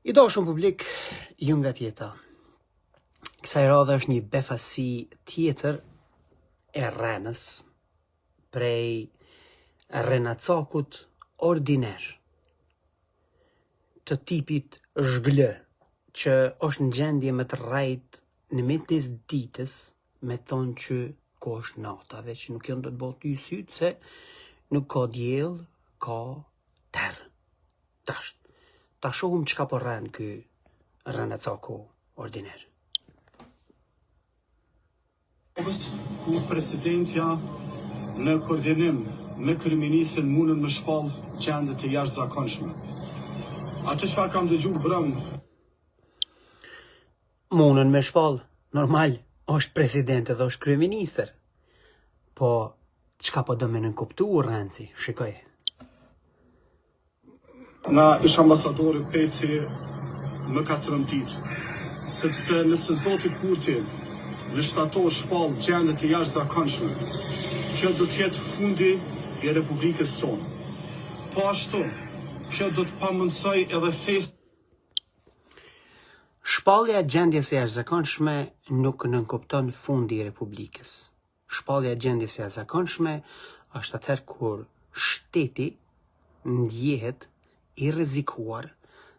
I dashur publik, ju nga tjeta. Kësaj radhe është një befasi tjetër e Renës prej Renacakut ordiner, të tipit zhglë, që është në gjendje me të rajt në midis ditës me thonë që ko është natave, që nuk janë do të botë i sytë, se nuk ka djel, ka terë. Ta shohum çka po rren ky Renacaku ordiner. Ku presidentja në koordinim me kryeministrin mundën me shpall gjende të jashtëzakonshme. Atë çfarë kam dëgjuar brëm. Mundën me shpall, normal, është president edhe është kryeministër. Po çka po do me nënkuptu Renci, shikoj. Na ish ambasadori Peci më ka trëndit, sepse nëse Zoti Kurti në shtator shpall gjende të jashtëzakonshme, kjo do të jetë fundi i Republikës sonë. Po ashtu, kjo do të pamundësoj edhe festë. Shpallja gjendjes së jashtëzakonshme nuk nënkupton fundi i Republikës. Shpallja gjendjes së jashtëzakonshme është atëherë kur shteti ndjehet i rrezikuar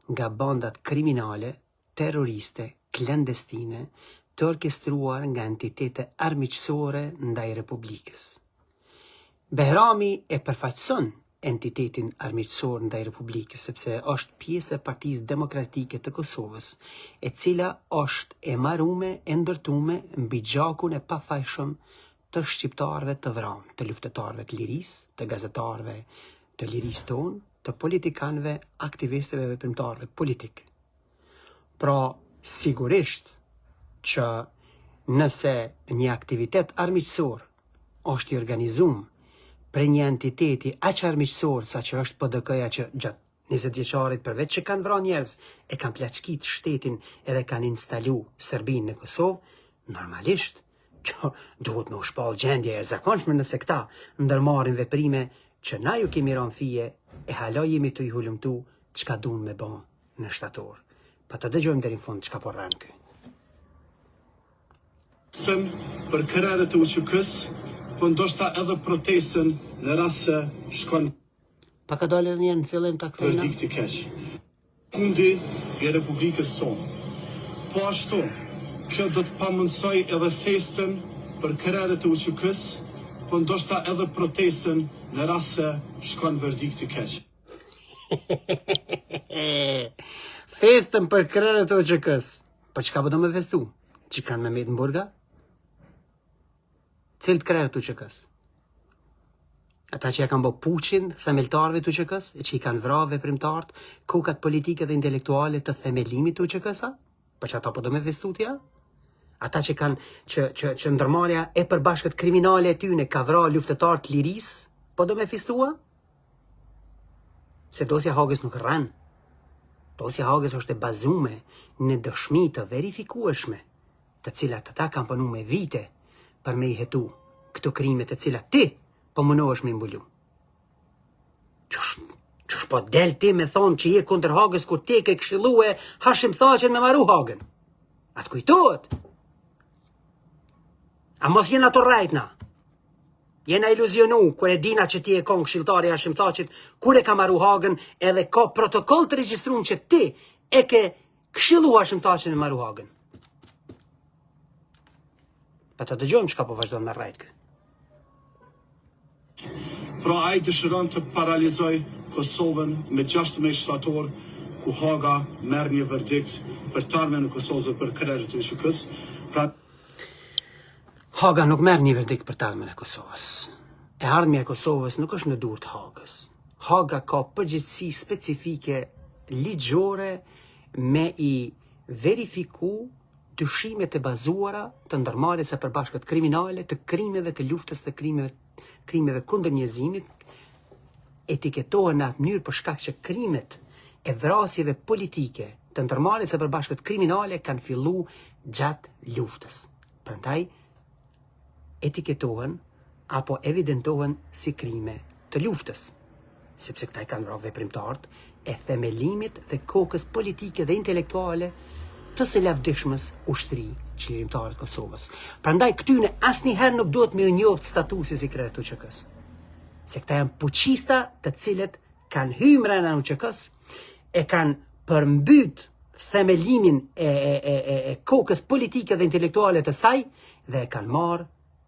nga bandat kriminale, terroriste, klandestine, të orkestruar nga entitete armiqësore ndaj Republikës. Behrami e përfaqëson entitetin armiqësor ndaj Republikës, sepse është pjesë e Partisë Demokratike të Kosovës, e cila është e marrume, e ndërtume mbi gjakun e pafajshëm të shqiptarëve të vranë, të luftëtarëve të lirisë, të gazetarëve të lirisë tonë, të politikanëve, aktivistëve dhe veprimtarëve politik. Pra, sigurisht që nëse një aktivitet armiqësor është i organizuar për një entiteti aq armiqësor sa që është PDK-ja, që gjatë 20 vjeçarit përveç që kanë vrarë njerëz, e kanë plaçkit shtetin edhe kanë instalu Serbinë në Kosovë, normalisht që duhet me u shpall gjendje e zakonshme nëse këta ndërmarrin veprime që na ju kemi rënë fije e hala jemi të i hulumtu çka duan me bë në shtator. Pa të dëgjojmë deri në fund çka po rran ky. Për krerët e UÇK-s, po ndoshta edhe protestën në rast se shkon. Pa ka dalë një në fillim ta kthejna. Verdikt i keq. Fundi i Republikës sonë. Po ashtu, kjo do të pamundësoj edhe festën për krerët e UÇK-s, po ndoshta edhe protestën në rast se shkon verdikt i keq. Festën për krerët e UÇK-s. Po çka po do me festu? Që kanë me metë në burga? Cilët krerët e UÇK-s? Ata që ja kanë bë puqin themeltarëve të UÇK-s, që i kanë vrarë veprimtarët, kokat politike dhe intelektuale të themelimit të UÇK-s? Po që ata po do me festu tja? Ata që kanë që ndërmarrja e përbashkët kriminale e tyne ka vrarë luftëtarë të lirisë, po do me festua? Se dosja Hagës nuk rran. Dosja Hagës është e bazume në dëshmi të verifikueshme, të cilat ata kanë punu me vite për me i hetu këto krime të cilat ti po mundohesh me mbulu. Qysh po del ti me thonë që je kundër Hagës kur ti ke këshillue Hashim Thaqen me maru Hagën? Atë kujtohet? A mos jena të rajtna? Jena iluzionu kur e dina që ti e kon këshilltari Hashim Thaqit, kur e ka maru Hagën, edhe ka protokoll të regjistruar që ti e ke këshillu Hashim Thaqin me maru Hagën. Pa të dëgjojmë çka po vazhdon me rajt kë. Pra ai dëshiron të paralizoj Kosovën me 16 shtator, ku Haga merr një verdikt për të ardhmen në Kosovë për krerët e UÇK-s. Pra Haga nuk merr një verdikt për të ardhmen e Kosovës. E ardhmja e Kosovës nuk është në durë të Hagës. Haga ka përgjegjësi specifike ligjore me i verifiku dyshimet e bazuara të ndërmarrjes së përbashkët kriminale, të krimeve të luftës, të krimeve kundër njerëzimit, etiketohen në atë mënyrë për shkak që krimet e vrasjeve politike të ndërmarrjes së përbashkët kriminale kanë fillu gjatë luftës. Prandaj etiketohen apo evidentohen si krime të luftës, sepse këta i kanë vrarë veprimtarët e themelimit dhe kokës politike dhe intelektuale të së lavdishmës ushtri çlirimtare të Kosovës. Prandaj këtyne asnjëherë nuk duhet me njoft statusi si kryetar të UÇK-s. Se këta janë puqista të cilët kanë hyrë mbrana në UÇK-s, e kanë përmbyt themelimin e kokës politike dhe intelektuale të saj dhe e kanë marrë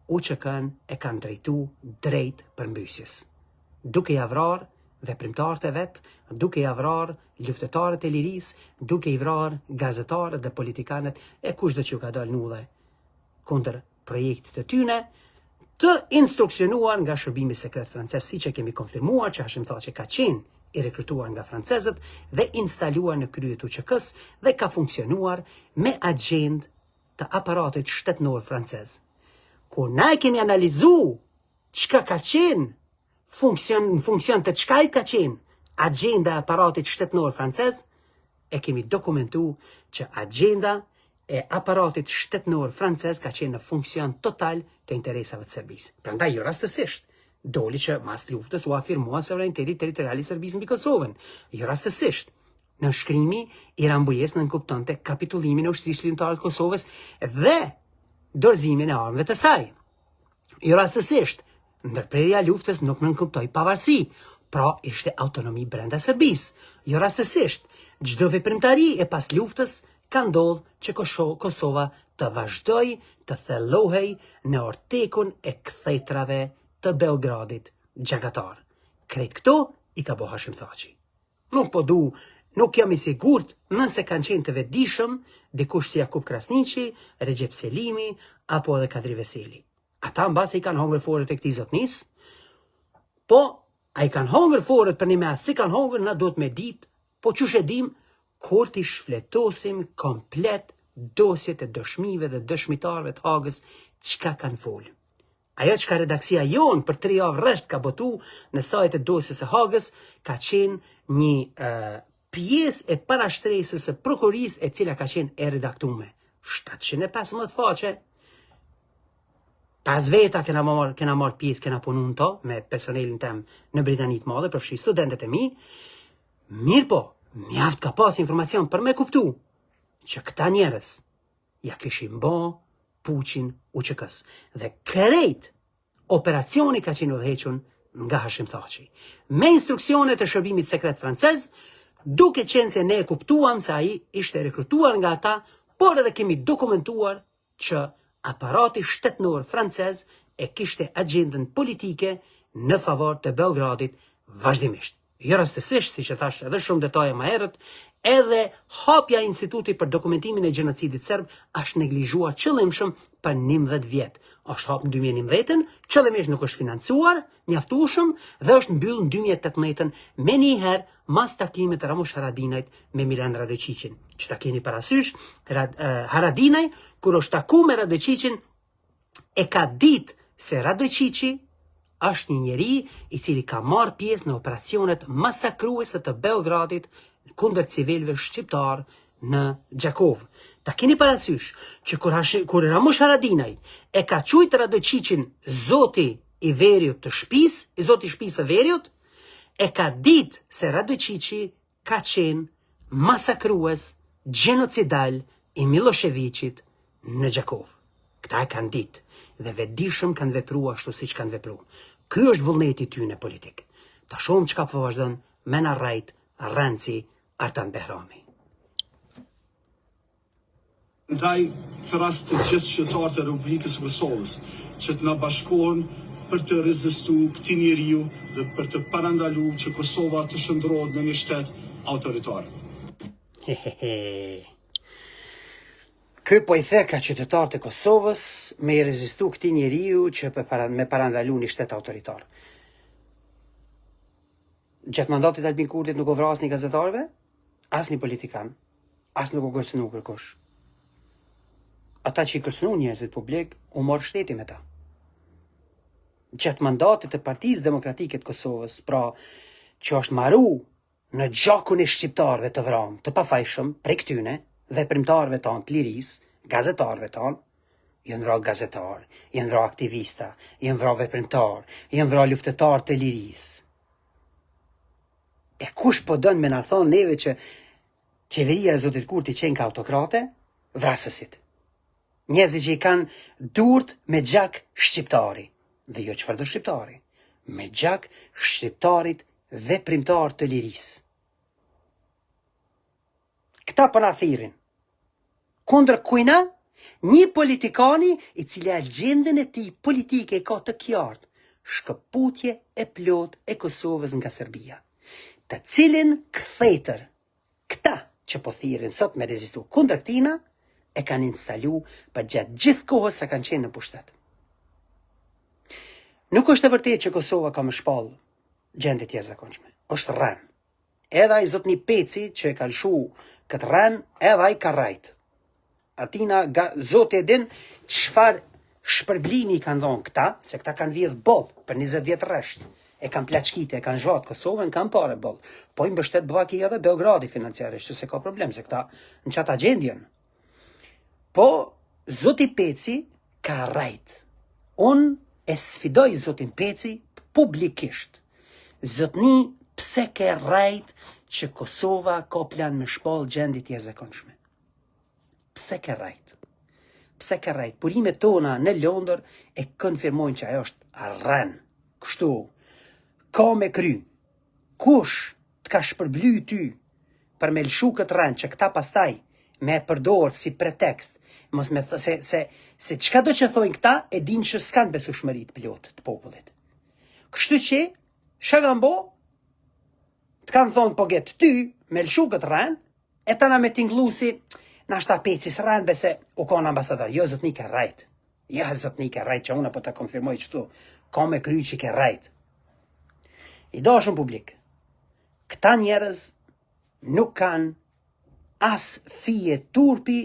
UÇK-n e kanë drejtu drejt përmbysjes. Duke i vrarë veprimtarët e vet, duke i vrarë luftëtarët e lirisë, duke i vrarë gazetarët dhe politikanët e kushdo që ka dalë nulle kundër projektit të tyne, të instruksionuar nga shërbimi sekret francez, siç e kemi konfirmuar që Hashim Thaçi ka qenë i rekrutuar nga francezët dhe instaluar në krye të UÇK-s dhe ka funksionuar me agjendë të aparatit shtetënor francez. Kur na e kemi analizu çka ka qenë në funksion të çka ka qenë agjenda e aparatit shtetënor francez, e kemi dokumentu që agjenda e aparatit shtetënor francez ka qenë në funksion total të interesave të Serbisë. Prandaj jo rastësisht doli që mas luftës u afirmua sovraniteti territorial i Serbisë mbi Kosovën. Jo rastësisht në shkrimi i Rambujes nënkuptonte kapitullimin e ushtrisë çlirimtare të Kosovës dhe dorëzimin e armëve të saj. Jo rastësisht ndërprerja e luftës nuk nënkuptoi pavarësi, pra ishte autonomi brenda Serbisë. Jo rastësisht çdo veprimtari e pas luftës ka ndodhur që Kosova të vazhdoi të thellohej në ortekun e kthetrave të Beogradit gjakatar. Krejt këto i ka bo Hashim Thaçi. Nuk jam i sigurt nëse kanë qenë të vetëdijshëm dikush si Jakub Krasniqi, Recep Selimi apo edhe Kadri Veseli. Ata mbase i kanë hongër forët e këtij zotnis, po a i kanë hongër forët për një mes, si kanë hongër na duhet me ditë, po çush e dim, kur t'i shfletosim komplet dosjet e dëshmive dhe dëshmitarëve të Hagës çka kanë folë. Ajo çka redaksia jonë për 3 javë rresht ka botu në sajt e dosjes së Hagës ka qenë një pjesë e parashtresës së prokurisë e cila ka qenë e redaktume. 715 faqe. Pas veta kena marrë pjesë, kena punu në to me personelin tem në Britani të Madhe, përfshi studentët e mi. Mirë po, mjaft ka pas informacion për me kuptu që këta njerëz ja kishin bë puqin UÇK-s. Dhe krejt operacioni ka qenë udhëhequr nga Hashim Thaçi. Me instruksione të shërbimit sekret francez, duke qenë se ne e kuptuam se ai ishte rekrutuar nga ata, por edhe kemi dokumentuar që aparati shtetënor francez e kishte agjendën politike në favor të Beogradit vazhdimisht. Jo rastësisht, siç e thash edhe shumë detaje më herët, edhe hapja e institutit për dokumentimin e gjenocidit serb është neglizhuar qëllimshëm për 11 vjet. Është hap në 2011, qëllimisht nuk është financuar, mjaftueshëm dhe është mbyllur në 2018 me njëherë mas takimit të Ramush Haradinajt me Milan Radojqićin. Që ta keni parasysh, Haradinaj kur është taku me Radojqićin e ka ditë se Radojqići është një njeri i cili ka marrë pjesë në operacionet masakruese të Beogradit kundër civilëve shqiptar në Gjakov. Ta keni parasysh që kur Ramush Haradinaj e ka quajtur Radojqićin zoti i veriut të shtëpisë, i zoti i shtëpisë së veriut, e ka ditë se Radojqići ka qenë masakrues gjenocidal i Miloševićit në Gjakov. Këta e kanë ditë dhe vetëdijshëm kanë vepruar ashtu siç kanë vepruar. Ky është vullneti i tyre politik. Ta shohim çka po vazhdon Mena Rajt, Renci, Artan Behrami. Ndaj thras të gjithë qytetarët e Republikës së Kosovës që të na bashkohen për të rezistuar këtij njeriu dhe për të parandaluar që Kosova të shndrohet në një shtet autoritar. Ky po i the ka qytetarët e Kosovës me i rezistu këtij njeriu që me parandalu një shtet autoritar. Gjatë mandatit Albin Kurtit nuk u vrasni gazetarëve, as një politikan, as nuk u kërcënu kërkush. Ata që i kërcënu njerëzit publik, u morë shteti me ta. Gjatë mandatit të Partisë Demokratike të Kosovës, pra që është marru në gjakun e shqiptarëve të vramë, të pafajshëm, prej këtyne, veprimtarëve tanë të lirisë, gazetarëve tanë, janë vrarë gazetarë, janë vrarë aktivista, janë vrarë veprimtarë, janë vrarë luftëtarë të lirisë. E kush po dënë me na thonë neve që qeveria e Zotit Kurti qenë ka autokrate? Vrasësit. Njerëzit që i kanë durt me gjak shqiptari. Dhe jo çfarëdo shqiptari. Me gjak shqiptarit veprimtar të lirisë. Këta po na thirin. Kundër kujna, një politikani i cili agjendën e tij politike ka të qartë, shkëputje e plot e Kosovës nga Serbia, të cilin kthejtër, këta që po thirin sot me rezistu kundër këtina, e kanë instalu për gjatë gjithë kohës sa kanë qenë në pushtet. Nuk është e vërtetë që Kosova ka më shpall gjendje të jashtëzakonshme. Është rën. Edhe ai zotni Peci që e ka lshu këtë rën, edhe ai ka rajt. Atina zoti e din çfarë shpërblimi i kanë dhënë këta, se këta kanë vjedh boll për 20 vjet rresht. E kanë plaçkite, e kanë zhvat Kosovën, kanë parë boll. Po i mbështet Bllaki edhe Beogradi financiarisht, se ka problem se këta në çata gjendjen. Po zoti Peci ka rajt. Unë e sfidoj zotin Peci publikisht. Zotni, pse ke rajt që Kosova ka plan me shpall gjendje të jashtëzakonshme? Pse ke rajt? Pse ke rajt? Purimet tona në Londër e konfirmojnë që ajo është arren. Kështu, ka me kry. Kush të ka shpërbly ty për me lshu këtë rren që këta pastaj me përdorë si pretekst, mos me se çka do që thojnë këta e din që s'kan besueshmëri të plot të popullit. Kështu që, çka kanë bo? Të kanë thonë po get ty me lshu këtë rren, e tana me tinglu si na shta Peci s'rren bese u konë ambasador. Jo, zotni ke rajt. Ja, zotni ke rajt që unë po ta konfirmoj qëtu. Ka me kry që ke rajt. I dashur publik. Këta njerëz nuk kanë as fije turpi,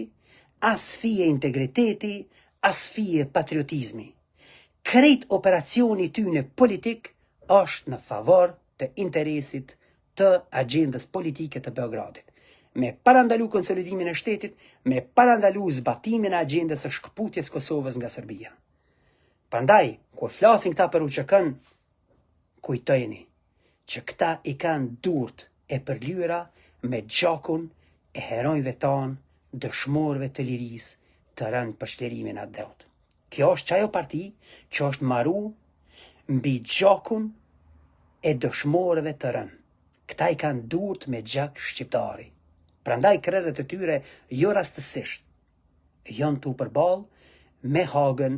as fije integriteti, as fije patriotizmi. Krejt operacioni tyne politik është në favor të interesit të agendës politike të Beogradit. Me parandalu konsolidimin e shtetit, me parandalu zbatimin e agendës së shkëputjes Kosovës nga Serbia. Prandaj, kur flasin këta për UÇK-n, kujtojeni që këta i kanë durt e përlyera me gjakun e heronjve tanë, dëshmorëve të lirisë të rënë për shlerimin atë dot. Kjo është çajo parti që është maru mbi gjakun e dëshmorëve të rënë. Këta i kanë durt me gjak shqiptari. Prandaj krerët e tyre jo rastësisht janë tu përballë me Hagën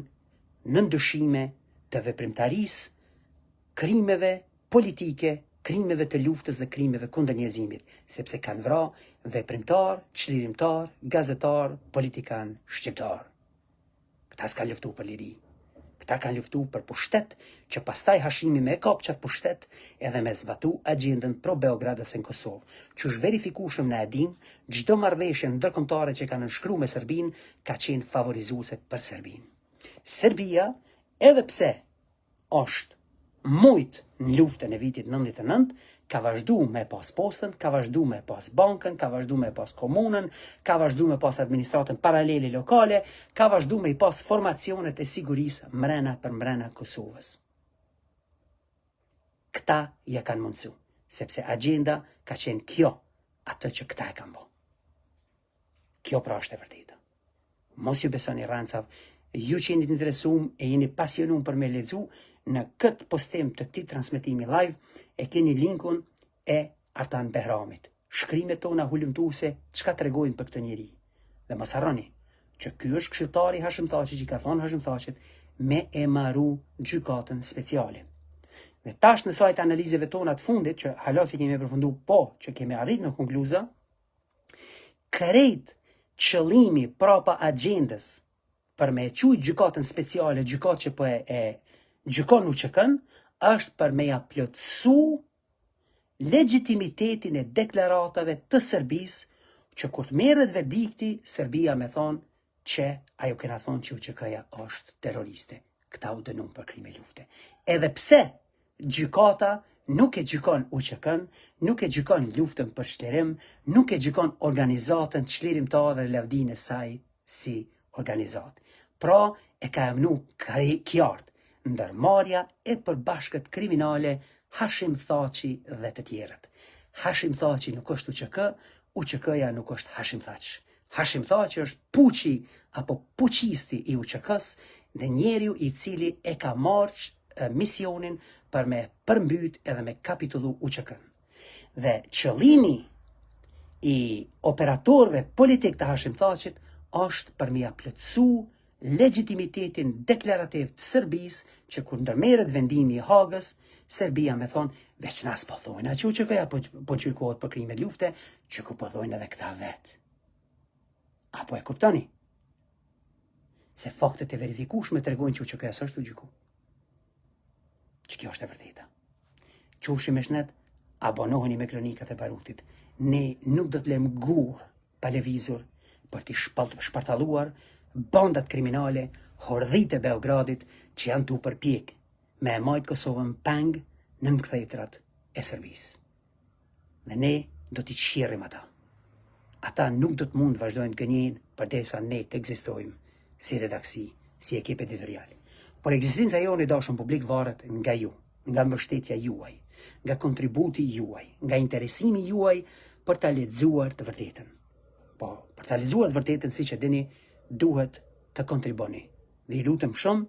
në ndryshime të veprimtarisë, krimeve politike, krimeve të luftës dhe krimeve kundër njerëzimit, sepse kanë vrarë veprimtar, çlirimtar, gazetar, politikan shqiptar. Këta s'kan luftu për liri. Këta kanë luftu për pushtet, që pastaj Hashimi me kap qatë pushtet edhe me zbatu agendën pro Beogradës në Kosovë. Që është verifikueshëm në edin, çdo marrëveshje ndërkombëtare që kanë nënshkruar me Serbinë ka qenë favorizuese për Serbinë. Serbia, edhe pse është mujt në luftën e vitit 99, ka vazhdu me pas postën, ka vazhdu me pas bankën, ka vazhdu me pas komunën, ka vazhdu me pas administratën paralele lokale, ka vazhdu me i pas formacionet e sigurisë mrena për mrena Kosovës. Këta ja kanë mundsu, sepse agenda ka qenë kjo, atë që këta e kanë bo. Kjo pra është e vërteta. Mos ju besoni rancav, ju që jeni të interesum e jeni pasionum për me lexu, në këtë postim të këtij transmetimi live e keni linkun e Artan Behramit. Shkrimet tona hulumtuese çka tregojnë për këtë njeri. Dhe mos harroni që ky është këshilltari Hashim Thaçi që ka thonë Hashim Thaçit me e marru gjykatën speciale. Dhe tash në sajt analizeve tona të fundit që hala si kemi përfundu, po që kemi arrit në konkluza, krejt qëllimi prapa agendës për me quajt gjykatën speciale, gjykatë që po e gjykon UÇK-n, është për me ja plotësu legitimitetin e deklaratave të Serbisë, që kur të merret verdikti, Serbia me thonë që ajo kena thonë që UÇK-ja është terroriste. Këta u dënuan për krime lufte. Edhe pse gjykata nuk e gjykon UÇK-n, nuk e gjykon luftën për shtlerim, nuk e gjykon organizatën çlirimtare dhe lavdinë e saj si organizatë. Pra e ka emnu qartë ndërmarrja e përbashkët kriminale Hashim Thaçi dhe të tjerët. Hashim Thaçi nuk është UÇK-ja nuk është Hashim Thaç. Hashim Thaçi është puçi apo puçisti i UÇK-s dhe njeriu i cili e ka marrë misionin për me përmbyt edhe me kapitullu UÇK-n. Dhe qëllimi i operatorëve politik të Hashim Thaçit është për me plotësu legitimitetin deklarativ të Serbisë që kur ndërmerret vendimi i Hagës, Serbia me thonë, veç nas po thojnë, që UÇK-ja po gjykohet për krime lufte, që ku po thojnë edhe këta vetë. Apo e kuptoni? Se faktet e verifikueshme tregojnë që UÇK-ja s'është u gjyku. Që kjo është e vërteta. Qofshim me shnet, abonoheni me kronikat e Barutit. Ne nuk do të lëm gur pa lëvizur për të shpartalluar bandat kriminale, hordhit e Beogradit që janë tu përpjek me e majtë Kosovën peng në mkthejtrat e Serbisë. Dhe ne do t'i qirrim ata. Ata nuk do të mund vazhdojnë të gënjejnë përdesa ne të ekzistojmë si redaksi, si ekip editorial. Por ekzistenca jone dashur publik varet nga ju, nga mbështetja juaj, nga kontributi juaj, nga interesimi juaj për ta lexuar të vërtetën. Po, për ta lexuar të vërtetën, siç e dini, duhet të kontriboni. Dhe i lutem shumë,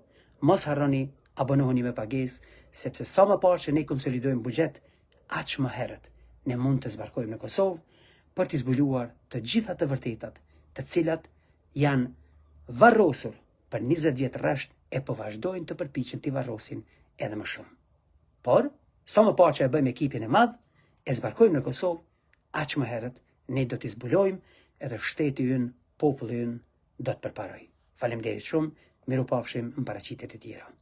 mos harroni abonoheni me pagesë, sepse sa më parë që ne konsolidojmë buxhet, aq më herët ne mund të zbarkojmë në Kosovë për të zbuluar të gjitha të vërtetat, të cilat janë varrosur për 20 vjet rresht e po vazhdojnë të përpiqen të varrosin edhe më shumë. Por, sa më parë që e bëjmë ekipin e madh, e zbarkojmë në Kosovë, aq më herët ne do t'i zbulojmë edhe shteti ynë, populli ynë do të përparoj. Faleminderit shumë, mirupafshim në paraqitjet e tjera.